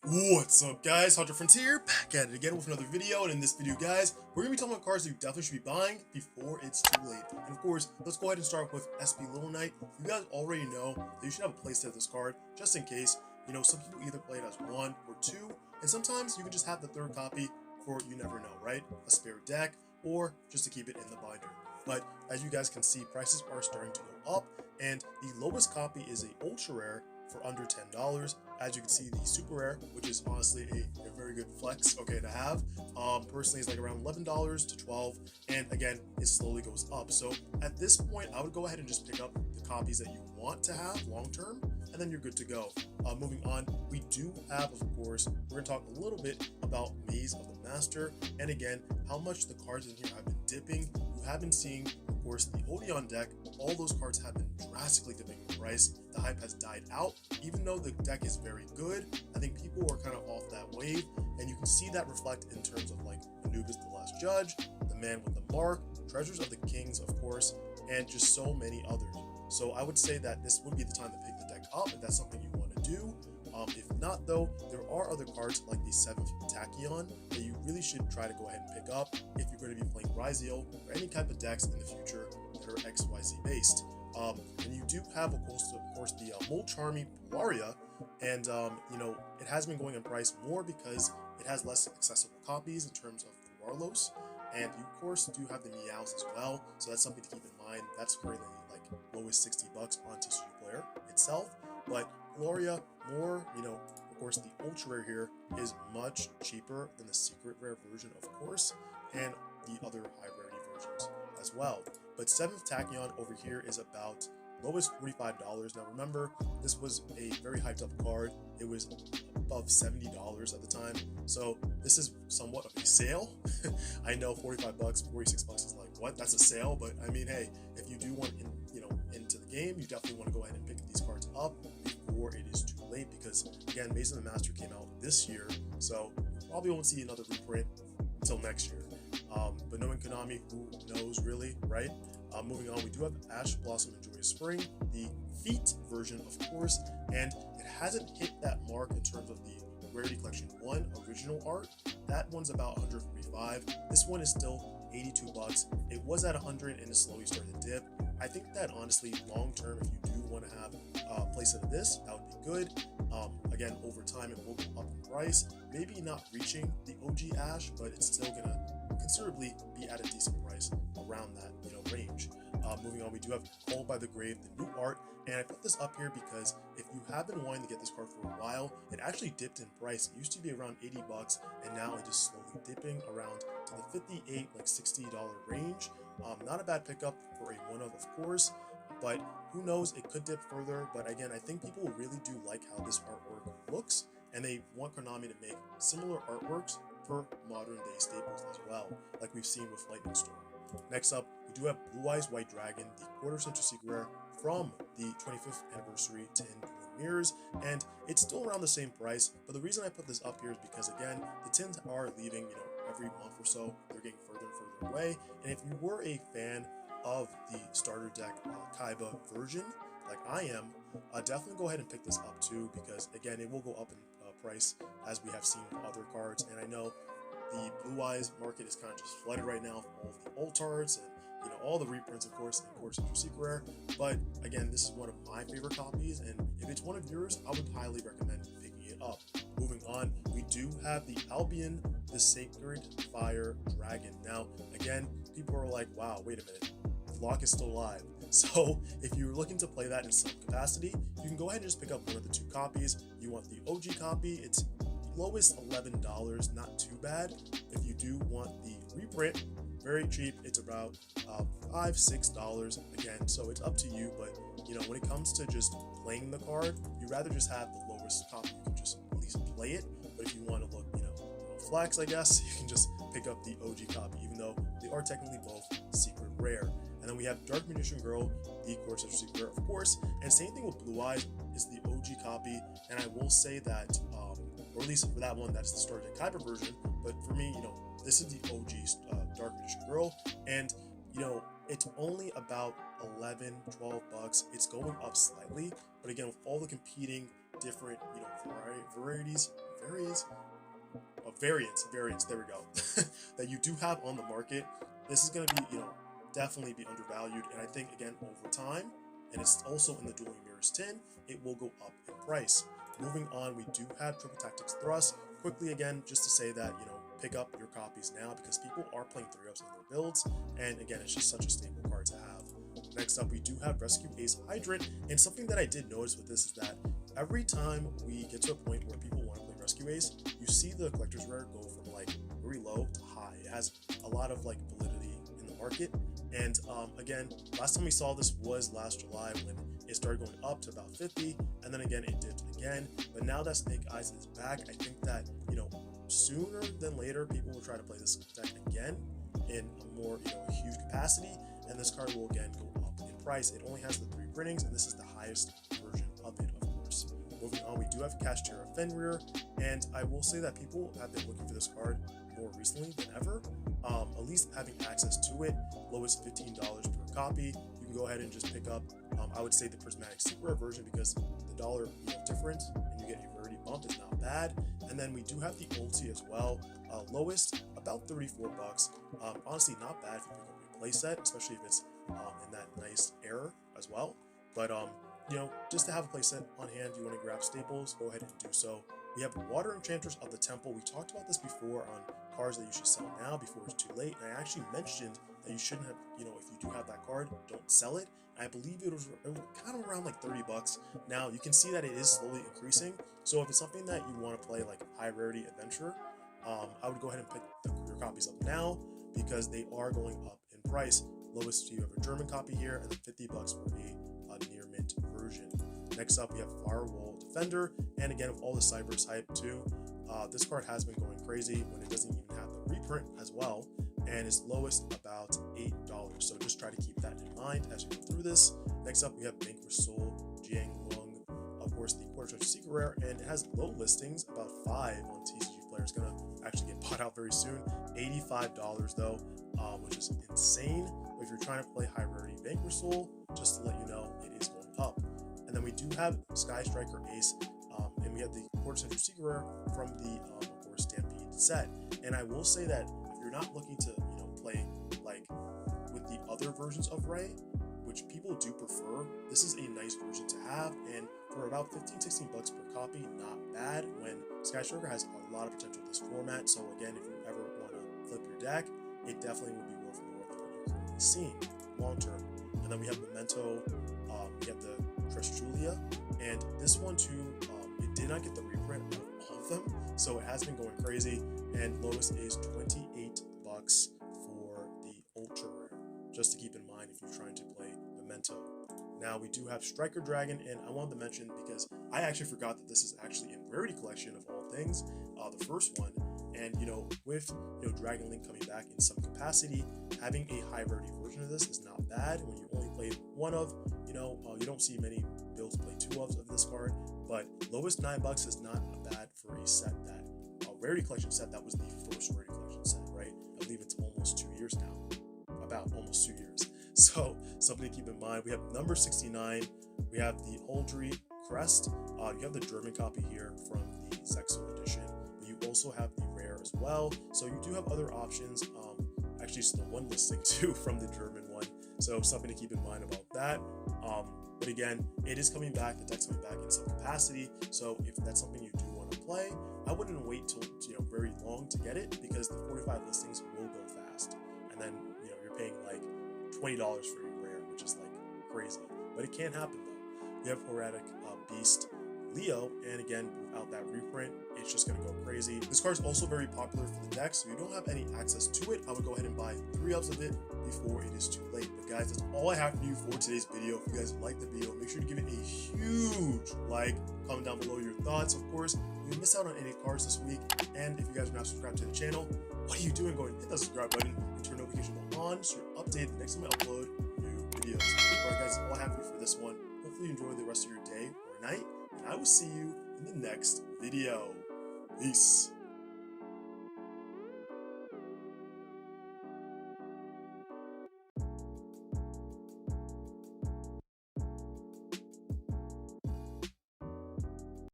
What's up, guys? Hunter Frontier back at it again with another video, and in this video, guys, we're gonna be talking about cards that you definitely should be buying before it's too late. And of course, let's go ahead and start with SP Little Knight. You guys already know that you should have a playset of this card just in case. You know, some people either play it as one or two, and sometimes you can just have the third copy for you never know, right? A spare deck, or just to keep it in the binder. But as you guys can see, prices are starting to go up, and the lowest copy is a ultra rare for under $10. As you can see, the super rare, which is honestly a very good flex, okay, to have, personally is like around $11 to $12, and again, it slowly goes up. So at this point, I would go ahead and just pick up the copies that you want to have long term, and then you're good to go. Moving on, we do have, of course, we're gonna talk a little bit about Maze of the Master, and again, how much the cards in here have been dipping. You have been seeing, of course, the Odeon deck. All those cards have been drastically dipping in price. The hype has died out, even though the deck is very good. I think people are kind of off that wave, and you can see that reflect in terms of like Anubis the Last Judge, the Man with the Mark, Treasures of the Kings, of course, and just so many others. So I would say that this would be the time to pick the deck up if that's something you want to do. If not, though, there are other cards like the 7th Tachyon that you really should try to go ahead and pick up if you're going to be playing Yugioh or any type of decks in the future that are XYZ based. And you do have, of course the Molcharmy Polaria, and you know, it has been going in price more because it has less accessible copies in terms of the Warlos, and you of course do have the Meows as well, so that's something to keep in mind. That's currently like lowest $60 on TCGPlayer itself, but Polaria, more, you know, of course the ultra rare here is much cheaper than the secret rare version, of course, and the other high rarity versions as well. But 7th Tachyon over here is about lowest $45. Now remember, this was a very hyped up card. It was above $70 at the time, so this is somewhat of a sale. I know $45, $46 is like, what? That's a sale? But I mean, hey, if you do want into the game, you definitely want to go ahead and pick these cards up before it is too late, because again, Maze of the Master came out this year, so you probably won't see another reprint until next year. But knowing Konami, who knows really, right? Moving on, we do have Ash Blossom and Joyous Spring, the Feet version, of course, and it hasn't hit that mark in terms of the Rarity Collection 1 original art. That one's about $145. This one is still $82. It was at $100 and it slowly started to dip. I think that honestly, long term, if you do want to have a playset of this, that would be good. Again, over time, it will go up in price. Maybe not reaching the OG Ash, but it's still gonna considerably be at a decent price around that, you know, range. Moving on, we do have Called by the Grave, the new art, and I put this up here because if you have been wanting to get this card for a while, it actually dipped in price. It used to be around $80, and now it is slowly dipping around to the $58, like $60 range. Not a bad pickup for a one-of course, but who knows, it could dip further. But again, I think people really do like how this artwork looks, and they want Konami to make similar artworks for modern day staples as well, like we've seen with Lightning Storm. Next up, we do have Blue Eyes White Dragon, the quarter century secret rare from the 25th anniversary Tin Dueling Mirrors, and it's still around the same price. But the reason I put this up here is because again, the tins are leaving, you know, every month or so. They're getting further and further away, and if you were a fan of the starter deck Kaiba version, like I am, definitely go ahead and pick this up too, because again, it will go up in price as we have seen with other cards. And I know the Blue Eyes market is kind of just flooded right now from all of the alt arts and, you know, all the reprints, of course, and of course your secret rare. But again, this is one of my favorite copies, and if it's one of yours, I would highly recommend picking it up. Moving on, we do have the Albion, the Sacred Fire Dragon. Now, again, people are like, wow, wait a minute, the lock is still alive. So if you're looking to play that in some capacity, you can go ahead and just pick up one of the two copies. You want the OG copy, it's lowest $11, not too bad. If you do want the reprint, very cheap, it's about $5-6 again, so it's up to you. But you know, when it comes to just playing the card, you rather just have the lowest copy. You can just at least play it. But if you want to look, you know, flex, I guess, you can just pick up the OG copy, even though they are technically both secret rare. And then we have Dark Magician Girl, the Core Century Secret Rare, of course, and same thing with Blue Eyes is the OG copy. And I will say that, or at least for that one, that's the Star Deck Kyber version. But for me, you know, this is the OG Dark Magician Girl, and you know, it's only about $11-12. It's going up slightly, but again, with all the competing different, you know, variants, there we go, that you do have on the market, this is going to be, definitely be undervalued. And I think, again, over time, and it's also in the dueling mirrors tin, it will go up in price. Moving on, we do have Triple Tactics Thrust. Quickly, again, just to say that, pick up your copies now because people are playing 3-ups in their builds. And again, it's just such a stable card to have. Next up, we do have Rescue Ace Hydrant. And something that I did notice with this is that every time we get to a point where people want to play Rescue Ace, you see the collector's rare go from like very low to high. It has a lot of like validity in the market. And again, last time we saw this was last July when it started going up to about 50, and then again it dipped again. But now that Snake Eyes is back, I think that sooner than later people will try to play this deck again in a more huge capacity, and this card will again go up in price. It only has the 3 printings, and this is the highest version of it, of course. Moving on, we do have Kashtira Fenrir, and I will say that people have been looking for this card more recently than ever. At least having access to it, lowest $15 per copy. You can go ahead and just pick up, I would say, the Prismatic Secret version because the dollar difference and you get a rarity bump is not bad. And then we do have the ulti as well. Lowest about $34. Honestly, not bad if you pick up a playset, especially if it's in that nice error as well. But just to have a playset on hand, you want to grab staples, go ahead and do so. We have Water Enchanters of the Temple. We talked about this before on cards that you should sell now before it's too late. And I actually mentioned that you shouldn't have, if you do have that card, don't sell it. And I believe it was kind of around like $30. Now you can see that it is slowly increasing. So if it's something that you want to play like high rarity adventure, I would go ahead and pick your copies up now because they are going up in price. Lowest, you have a German copy here, and then $50 for a near mint version. Next up, we have Firewall Defender, and again, with all the Cyberse hype too, this card has been going crazy when it doesn't even have the reprint as well, and it's lowest about $8. So just try to keep that in mind as you go through this. Next up, we have Vanquished Soul, Jiang Lung, of course, the Quarter Treasure Secret Rare, and it has low listings, about 5 on TCGPlayer. It's gonna actually get bought out very soon. $85 though, which is insane. But if you're trying to play high rarity Vanquished Soul, just to let you know, it is going up. And then we do have Sky Striker Ace, and we have the Quarter Treasure Secret Rare from the, of course, Stampede set. And I will say that if you're not looking to, play like with the other versions of Ray, which people do prefer, this is a nice version to have. And for about $15-16 per copy, not bad when Sky Striker has a lot of potential in this format. So again, if you ever want to flip your deck, it definitely would be worth more than what you're currently seeing long term. And then we have Memento, we have the Julia, and this one too, it did not get the reprint of all of them, so it has been going crazy, and lowest is $28 for the ultra rare, just to keep in mind if you're trying to play Memento. Now we do have Striker Dragon, and I wanted to mention because I actually forgot that this is actually in Rarity Collection of all things, the first one. And with Dragon Link coming back in some capacity, having a high rarity version of this is not bad. When you only played one of, you don't see many builds play 2 of this card. But lowest $9 is not bad for a set that Rarity Collection set that was the first Rarity Collection set, right? I believe it's almost 2 years now, about almost 2 years. So something to keep in mind. We have number 69. We have the Holdry Crest. You have the German copy here from the Zexo edition. But you also have the rare as well. So you do have other options. Actually, it's the one listing too from the German one. So something to keep in mind about that. But again, it is coming back. The deck's coming back in some capacity. So if that's something you do want to play, I wouldn't wait till very long to get it because the 45 listings will go fast. And then you're paying like $20 for your rare, which is like crazy. But it can happen though. You have Horatic Beast Leo, and again, without that reprint, it's just going to go crazy. This card is also very popular for the deck, so if you don't have any access to it, I would go ahead and buy 3-ups of it before it is too late. But guys, that's all I have for you for today's video. If you guys like the video, make sure to give it a huge like, comment down below your thoughts. Of course, if you missed out on any cards this week, and if you guys are not subscribed to the channel, what are you doing? Go ahead and hit that subscribe button and turn notification bell on so you're updated the next time I upload new videos. Alright guys, that's all I have for you for this one. Hopefully you enjoy the rest of your day or night, and I will see you in the next video. Peace.